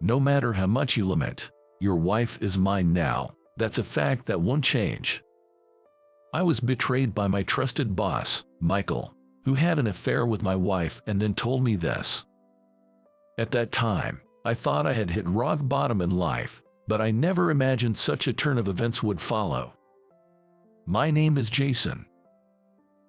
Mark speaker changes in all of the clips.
Speaker 1: No matter how much you lament, your wife is mine now. That's a fact that won't change. I was betrayed by my trusted boss, Michael, who had an affair with my wife and then told me this. At that time, I thought I had hit rock bottom in life, but I never imagined such a turn of events would follow. My name is Jason.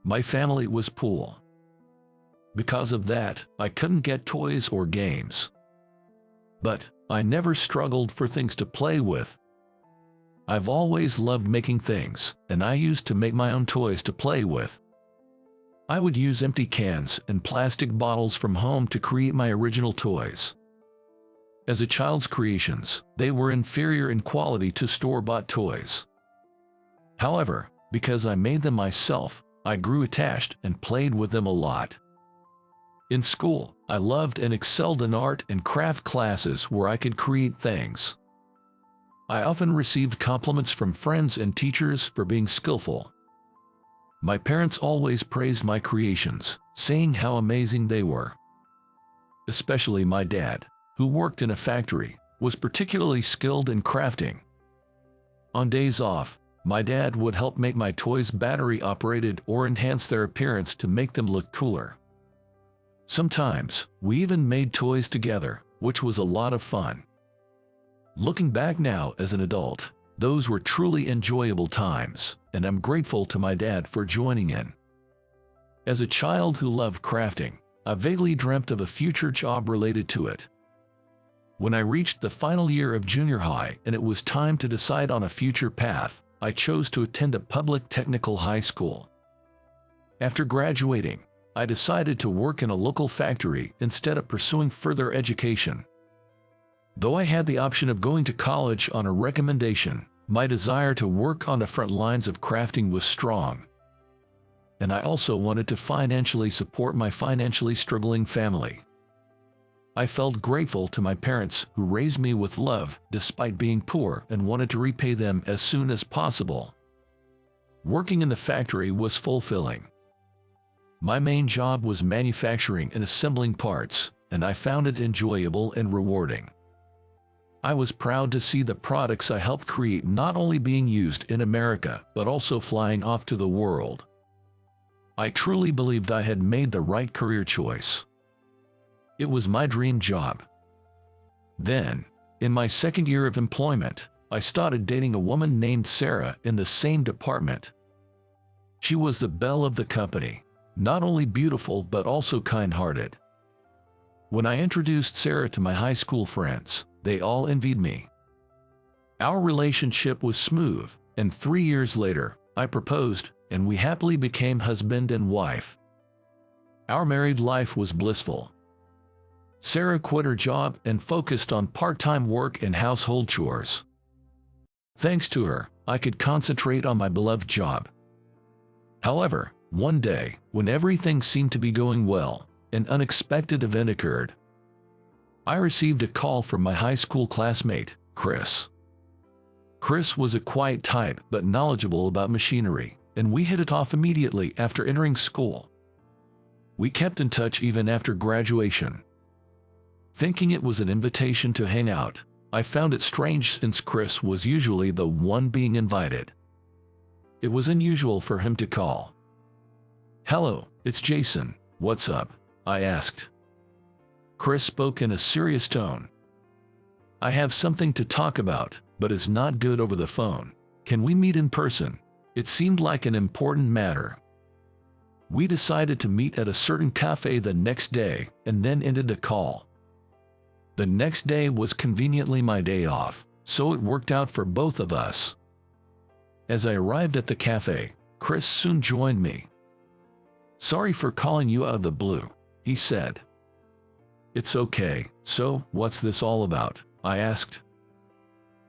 Speaker 1: My family was poor. Because of that, I couldn't get toys or games. But I never struggled for things to play with. I've always loved making things, and I used to make my own toys to play with. I would use empty cans and plastic bottles from home to create my original toys. As a child's creations, they were inferior in quality to store-bought toys. However, because I made them myself, I grew attached and played with them a lot. In school, I loved and excelled in art and craft classes where I could create things. I often received compliments from friends and teachers for being skillful. My parents always praised my creations, saying how amazing they were. Especially my dad, who worked in a factory, was particularly skilled in crafting. On days off, my dad would help make my toys battery-operated or enhance their appearance to make them look cooler. Sometimes, we even made toys together, which was a lot of fun. Looking back now as an adult, those were truly enjoyable times, and I'm grateful to my dad for joining in. As a child who loved crafting, I vaguely dreamt of a future job related to it. When I reached the final year of junior high and it was time to decide on a future path, I chose to attend a public technical high school. After graduating, I decided to work in a local factory instead of pursuing further education. Though I had the option of going to college on a recommendation, my desire to work on the front lines of crafting was strong. And I also wanted to financially support my financially struggling family. I felt grateful to my parents who raised me with love despite being poor and wanted to repay them as soon as possible. Working in the factory was fulfilling. My main job was manufacturing and assembling parts, and I found it enjoyable and rewarding. I was proud to see the products I helped create not only being used in America, but also flying off to the world. I truly believed I had made the right career choice. It was my dream job. Then, in my second year of employment, I started dating a woman named Sarah in the same department. She was the belle of the company, not only beautiful but also kind-hearted. When I introduced Sarah to my high school friends, they all envied me. Our relationship was smooth, and 3 years later, I proposed, and we happily became husband and wife. Our married life was blissful. Sarah quit her job and focused on part-time work and household chores. Thanks to her, I could concentrate on my beloved job. However, one day, when everything seemed to be going well, an unexpected event occurred. I received a call from my high school classmate, Chris. Chris was a quiet type but knowledgeable about machinery, and we hit it off immediately after entering school. We kept in touch even after graduation. Thinking it was an invitation to hang out, I found it strange since Chris was usually the one being invited. It was unusual for him to call. "Hello, it's Jason. What's up?" I asked. Chris spoke in a serious tone. "I have something to talk about, but it's not good over the phone. Can we meet in person?" It seemed like an important matter. We decided to meet at a certain cafe the next day and then ended the call. The next day was conveniently my day off, so it worked out for both of us. As I arrived at the cafe, Chris soon joined me. "Sorry for calling you out of the blue," he said. "It's okay. So, what's this all about?" I asked.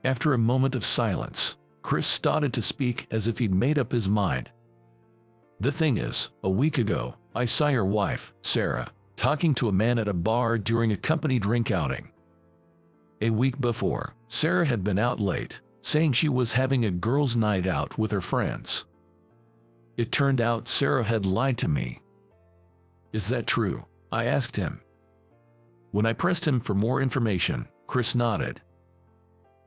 Speaker 1: After a moment of silence, Chris started to speak as if he'd made up his mind. "The thing is, a week ago, I saw your wife, Sarah, talking to a man at a bar during a company drink outing. A week before, Sarah had been out late, saying she was having a girls' night out with her friends. It turned out Sarah had lied to me." "Is that true?" I asked him. When I pressed him for more information, Chris nodded.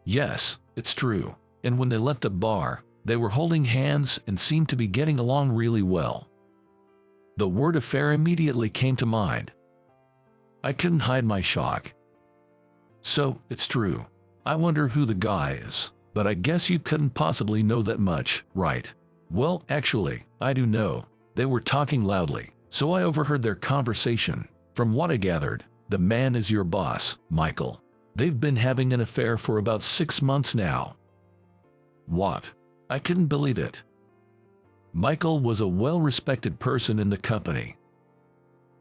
Speaker 1: Yes, it's true. And when they left the bar, they were holding hands and seemed to be getting along really well. The word affair immediately came to mind. I couldn't hide my shock. So, it's true. I wonder who the guy is, but I guess you couldn't possibly know that much, right? Well, actually, I do know. They were talking loudly, so I overheard their conversation. From what I gathered, the man is your boss, Michael. They've been having an affair for about 6 months now. What? I couldn't believe it. Michael was a well-respected person in the company.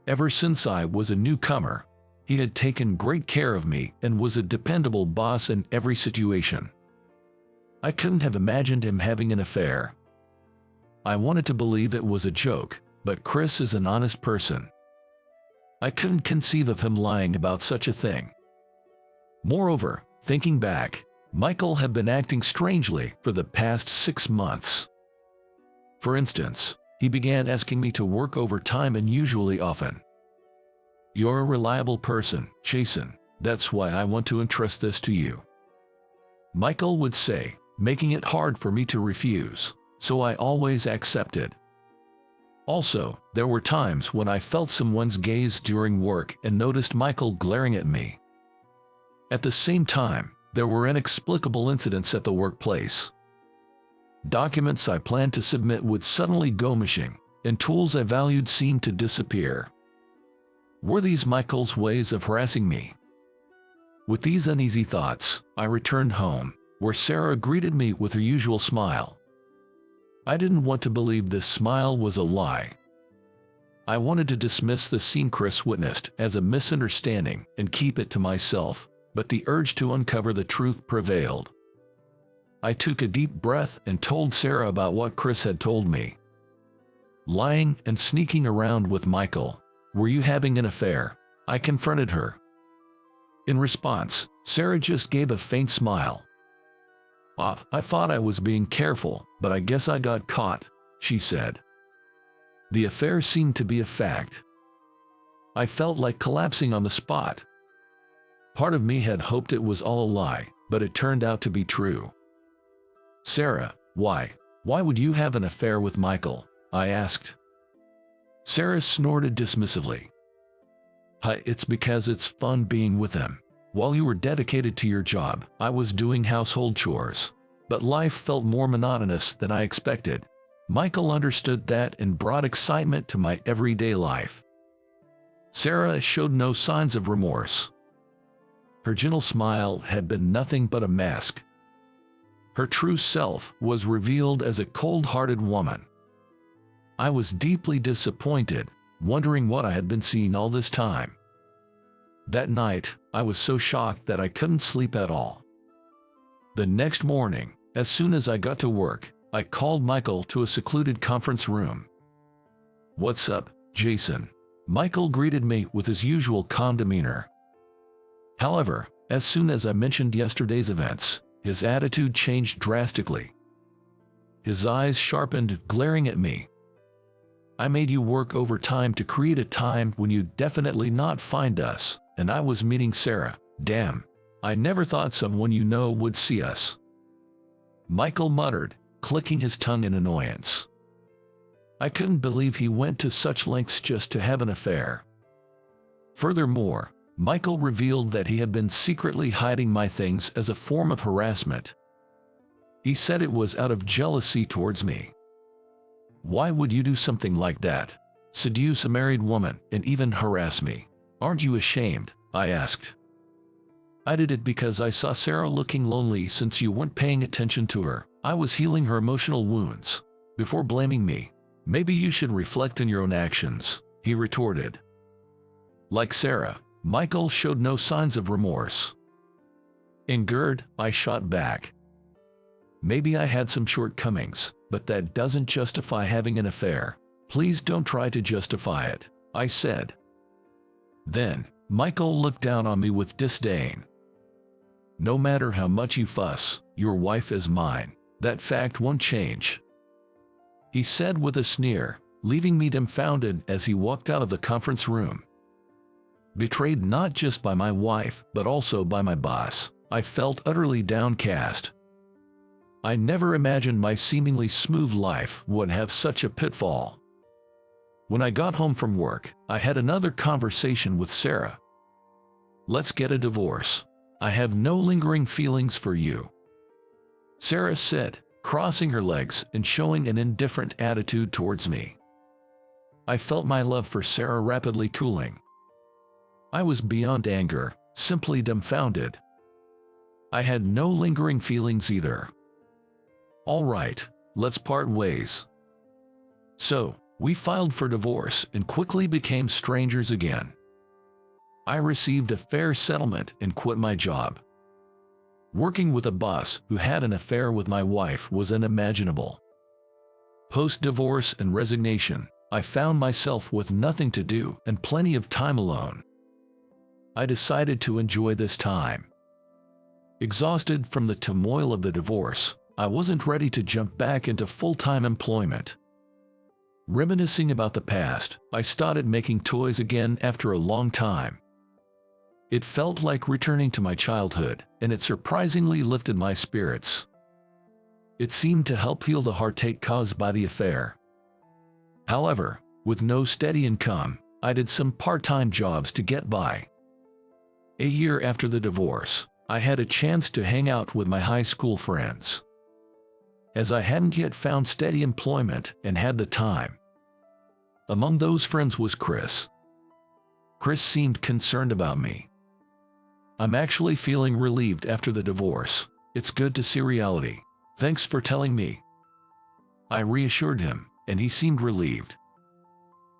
Speaker 1: Ever since I was a newcomer, he had taken great care of me and was a dependable boss in every situation. I couldn't have imagined him having an affair. I wanted to believe it was a joke, but Chris is an honest person. I couldn't conceive of him lying about such a thing. Moreover, thinking back, Michael had been acting strangely for the past 6 months. For instance, he began asking me to work overtime unusually often. You're a reliable person, Jason. That's why I want to entrust this to you, Michael would say, making it hard for me to refuse, so I always accepted. Also, there were times when I felt someone's gaze during work and noticed Michael glaring at me. At the same time, there were inexplicable incidents at the workplace. Documents I planned to submit would suddenly go missing, and tools I valued seemed to disappear. Were these Michael's ways of harassing me? With these uneasy thoughts, I returned home, where Sarah greeted me with her usual smile. I didn't want to believe this smile was a lie. I wanted to dismiss the scene Chris witnessed as a misunderstanding and keep it to myself, but the urge to uncover the truth prevailed. I took a deep breath and told Sarah about what Chris had told me. Lying and sneaking around with Michael. Were you having an affair? I confronted her. In response, Sarah just gave a faint smile. I thought I was being careful, but I guess I got caught, she said. The affair seemed to be a fact. I felt like collapsing on the spot. Part of me had hoped it was all a lie, but it turned out to be true. Sarah, why would you have an affair with Michael? I asked. Sarah snorted dismissively. It's because it's fun being with him. While you were dedicated to your job, I was doing household chores. But life felt more monotonous than I expected. Michael understood that and brought excitement to my everyday life. Sarah showed no signs of remorse. Her gentle smile had been nothing but a mask. Her true self was revealed as a cold-hearted woman. I was deeply disappointed, wondering what I had been seeing all this time. That night, I was so shocked that I couldn't sleep at all. The next morning, as soon as I got to work, I called Michael to a secluded conference room. What's up, Jason? Michael greeted me with his usual calm demeanor. However, as soon as I mentioned yesterday's events, his attitude changed drastically. His eyes sharpened, glaring at me. I made you work overtime to create a time when you'd definitely not find us, and I was meeting Sarah. Damn, I never thought someone you know would see us. Michael muttered, clicking his tongue in annoyance. I couldn't believe he went to such lengths just to have an affair. Furthermore, Michael revealed that he had been secretly hiding my things as a form of harassment. He said it was out of jealousy towards me. Why would you do something like that? Seduce a married woman and even harass me? Aren't you ashamed? I asked. I did it because I saw Sarah looking lonely since you weren't paying attention to her. I was healing her emotional wounds. Before blaming me, maybe you should reflect on your own actions, he retorted. Like Sarah, Michael showed no signs of remorse. Angered, I shot back. Maybe I had some shortcomings, but that doesn't justify having an affair. Please don't try to justify it, I said. Then, Michael looked down on me with disdain. No matter how much you fuss, your wife is mine. That fact won't change, he said with a sneer, leaving me dumbfounded as he walked out of the conference room. Betrayed not just by my wife, but also by my boss, I felt utterly downcast. I never imagined my seemingly smooth life would have such a pitfall. When I got home from work, I had another conversation with Sarah. "Let's get a divorce. I have no lingering feelings for you," Sarah said, crossing her legs and showing an indifferent attitude towards me. I felt my love for Sarah rapidly cooling. I was beyond anger, simply dumbfounded. I had no lingering feelings either. "All right, let's part ways." So, we filed for divorce and quickly became strangers again. I received a fair settlement and quit my job. Working with a boss who had an affair with my wife was unimaginable. Post-divorce and resignation, I found myself with nothing to do and plenty of time alone. I decided to enjoy this time. Exhausted from the turmoil of the divorce, I wasn't ready to jump back into full-time employment. Reminiscing about the past, I started making toys again after a long time. It felt like returning to my childhood, and it surprisingly lifted my spirits. It seemed to help heal the heartache caused by the affair. However, with no steady income, I did some part-time jobs to get by. A year after the divorce, I had a chance to hang out with my high school friends. As I hadn't yet found steady employment and had the time. Among those friends was Chris. Chris seemed concerned about me. "I'm actually feeling relieved after the divorce. It's good to see reality. Thanks for telling me," I reassured him, and he seemed relieved.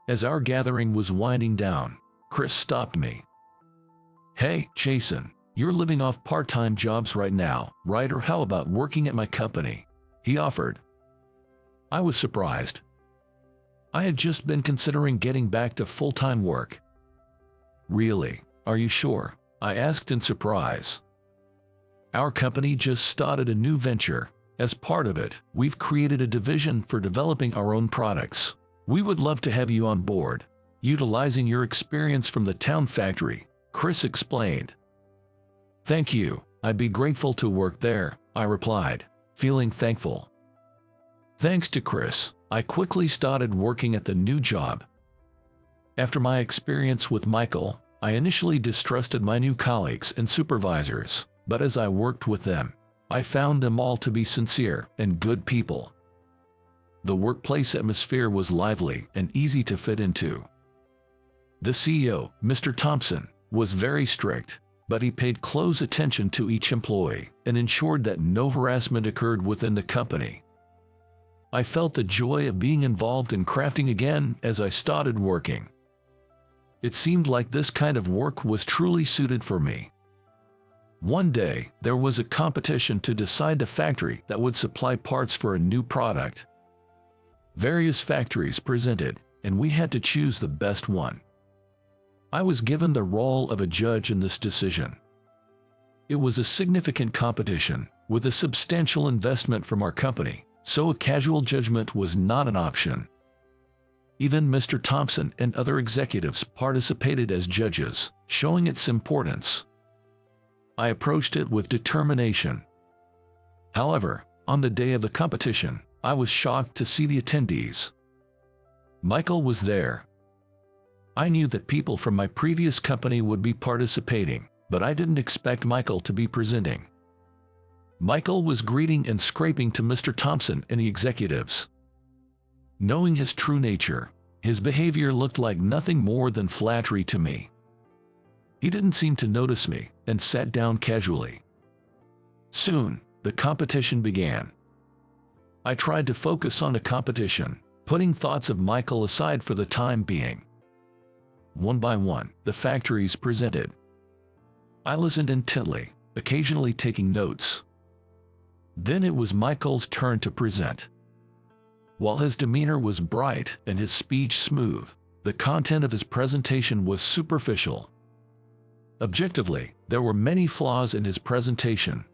Speaker 1: As our gathering was winding down, Chris stopped me. "Hey, Jason, you're living off part-time jobs right now, right? Or how about working at my company?" he offered. I was surprised. I had just been considering getting back to full-time work. "Really? Are you sure?" I asked in surprise. "Our company just started a new venture. As part of it, we've created a division for developing our own products. We would love to have you on board, utilizing your experience from the town factory," Chris explained. "Thank you, I'd be grateful to work there," I replied, feeling thankful. Thanks to Chris, I quickly started working at the new job. After my experience with Michael, I initially distrusted my new colleagues and supervisors, but as I worked with them, I found them all to be sincere and good people. The workplace atmosphere was lively and easy to fit into. The CEO, Mr. Thompson, was very strict, but he paid close attention to each employee and ensured that no harassment occurred within the company. I felt the joy of being involved in crafting again as I started working. It seemed like this kind of work was truly suited for me. One day, there was a competition to decide the factory that would supply parts for a new product. Various factories presented, and we had to choose the best one. I was given the role of a judge in this decision. It was a significant competition, with a substantial investment from our company, so a casual judgment was not an option. Even Mr. Thompson and other executives participated as judges, showing its importance. I approached it with determination. However, on the day of the competition, I was shocked to see the attendees. Michael was there. I knew that people from my previous company would be participating, but I didn't expect Michael to be presenting. Michael was greeting and scraping to Mr. Thompson and the executives. Knowing his true nature, his behavior looked like nothing more than flattery to me. He didn't seem to notice me and sat down casually. Soon, the competition began. I tried to focus on the competition, putting thoughts of Michael aside for the time being. One by one, the factories presented. I listened intently, occasionally taking notes. Then it was Michael's turn to present. While his demeanor was bright and his speech smooth, the content of his presentation was superficial. Objectively, there were many flaws in his presentation.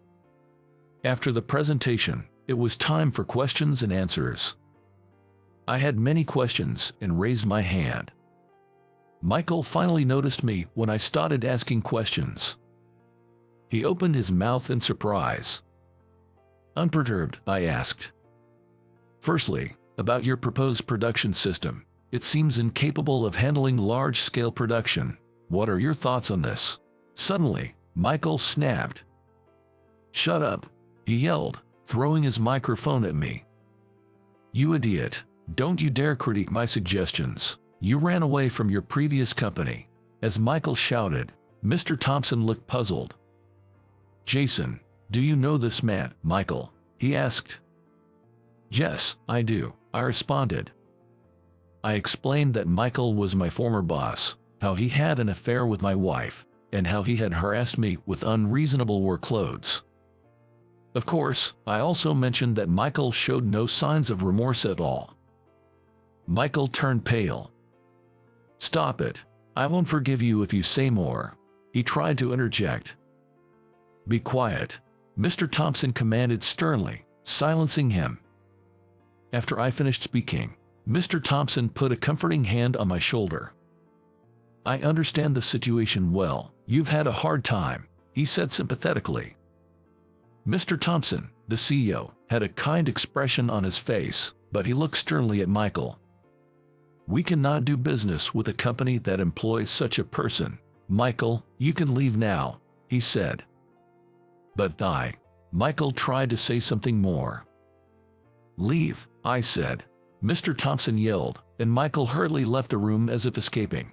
Speaker 1: After the presentation, it was time for questions and answers. I had many questions and raised my hand. Michael finally noticed me when I started asking questions. He opened his mouth in surprise. Unperturbed, I asked. Firstly, about your proposed production system. It seems incapable of handling large-scale production. What are your thoughts on this? Suddenly, Michael snapped. Shut up, he yelled, throwing his microphone at me. You idiot, don't you dare critique my suggestions. You ran away from your previous company. As Michael shouted, Mr. Thompson looked puzzled. Jason, do you know this man, Michael? He asked. Yes, I do, I responded. I explained that Michael was my former boss, how he had an affair with my wife, and how he had harassed me with unreasonable workloads. Of course, I also mentioned that Michael showed no signs of remorse at all. Michael turned pale. Stop it. I won't forgive you if you say more. He tried to interject. Be quiet, Mr. Thompson commanded sternly, silencing him. After I finished speaking, Mr. Thompson put a comforting hand on my shoulder. I understand the situation well. You've had a hard time, he said sympathetically. Mr. Thompson, the CEO, had a kind expression on his face, but he looked sternly at Michael. We cannot do business with a company that employs such a person. Michael, you can leave now, he said. But Michael tried to say something more. Leave, I said. Mr. Thompson yelled, and Michael hurriedly left the room as if escaping.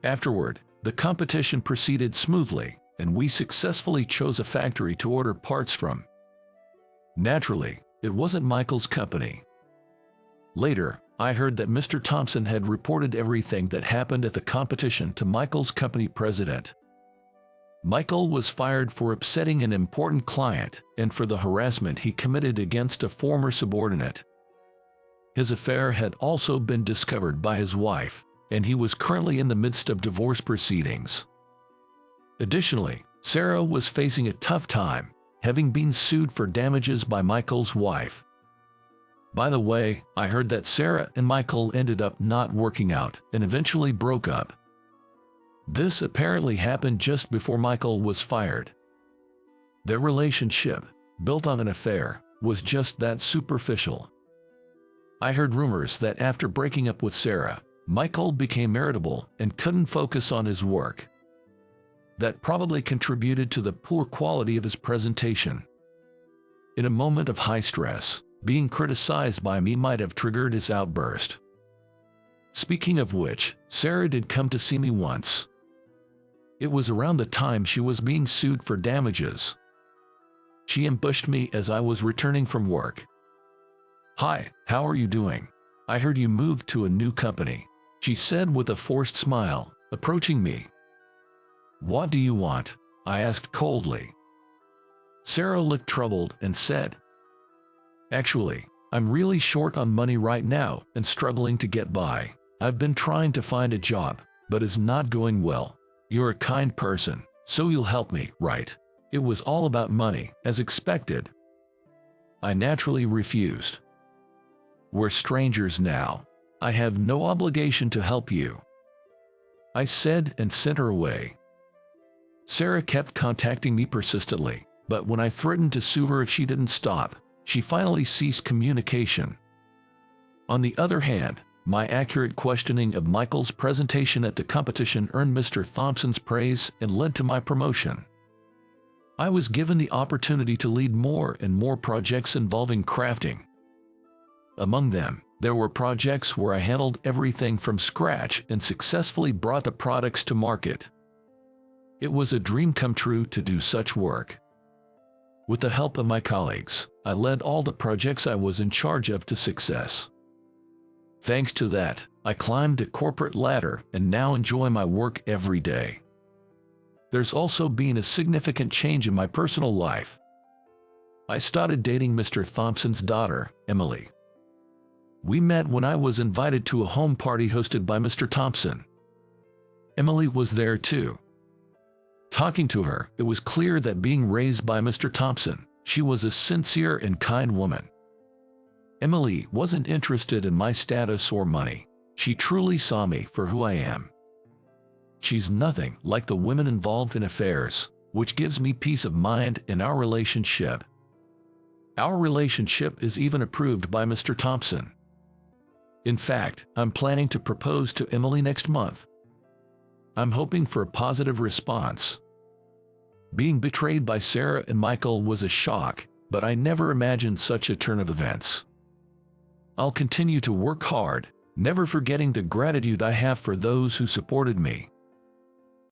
Speaker 1: Afterward, the competition proceeded smoothly, and we successfully chose a factory to order parts from. Naturally, it wasn't Michael's company. Later, I heard that Mr. Thompson had reported everything that happened at the competition to Michael's company president. Michael was fired for upsetting an important client and for the harassment he committed against a former subordinate. His affair had also been discovered by his wife, and he was currently in the midst of divorce proceedings. Additionally, Sarah was facing a tough time, having been sued for damages by Michael's wife. By the way, I heard that Sarah and Michael ended up not working out and eventually broke up. This apparently happened just before Michael was fired. Their relationship, built on an affair, was just that superficial. I heard rumors that after breaking up with Sarah, Michael became irritable and couldn't focus on his work. That probably contributed to the poor quality of his presentation. In a moment of high stress, being criticized by me might have triggered his outburst. Speaking of which, Sarah did come to see me once. It was around the time she was being sued for damages. She ambushed me as I was returning from work. Hi, how are you doing? I heard you moved to a new company, she said with a forced smile, approaching me. What do you want? I asked coldly. Sarah looked troubled and said, Actually, I'm really short on money right now and struggling to get by. I've been trying to find a job, but it's not going well. You're a kind person, so you'll help me, right? It was all about money, as expected. I naturally refused. We're strangers now. I have no obligation to help you, I said and sent her away. Sarah kept contacting me persistently, but when I threatened to sue her if she didn't stop, she finally ceased communication. On the other hand, my accurate questioning of Michael's presentation at the competition earned Mr. Thompson's praise and led to my promotion. I was given the opportunity to lead more and more projects involving crafting. Among them, there were projects where I handled everything from scratch and successfully brought the products to market. It was a dream come true to do such work. With the help of my colleagues, I led all the projects I was in charge of to success. Thanks to that, I climbed the corporate ladder and now enjoy my work every day. There's also been a significant change in my personal life. I started dating Mr. Thompson's daughter, Emily. We met when I was invited to a home party hosted by Mr. Thompson. Emily was there too. Talking to her, it was clear that being raised by Mr. Thompson, she was a sincere and kind woman. Emily wasn't interested in my status or money. She truly saw me for who I am. She's nothing like the women involved in affairs, which gives me peace of mind in our relationship. Our relationship is even approved by Mr. Thompson. In fact, I'm planning to propose to Emily next month. I'm hoping for a positive response. Being betrayed by Sarah and Michael was a shock, but I never imagined such a turn of events. I'll continue to work hard, never forgetting the gratitude I have for those who supported me.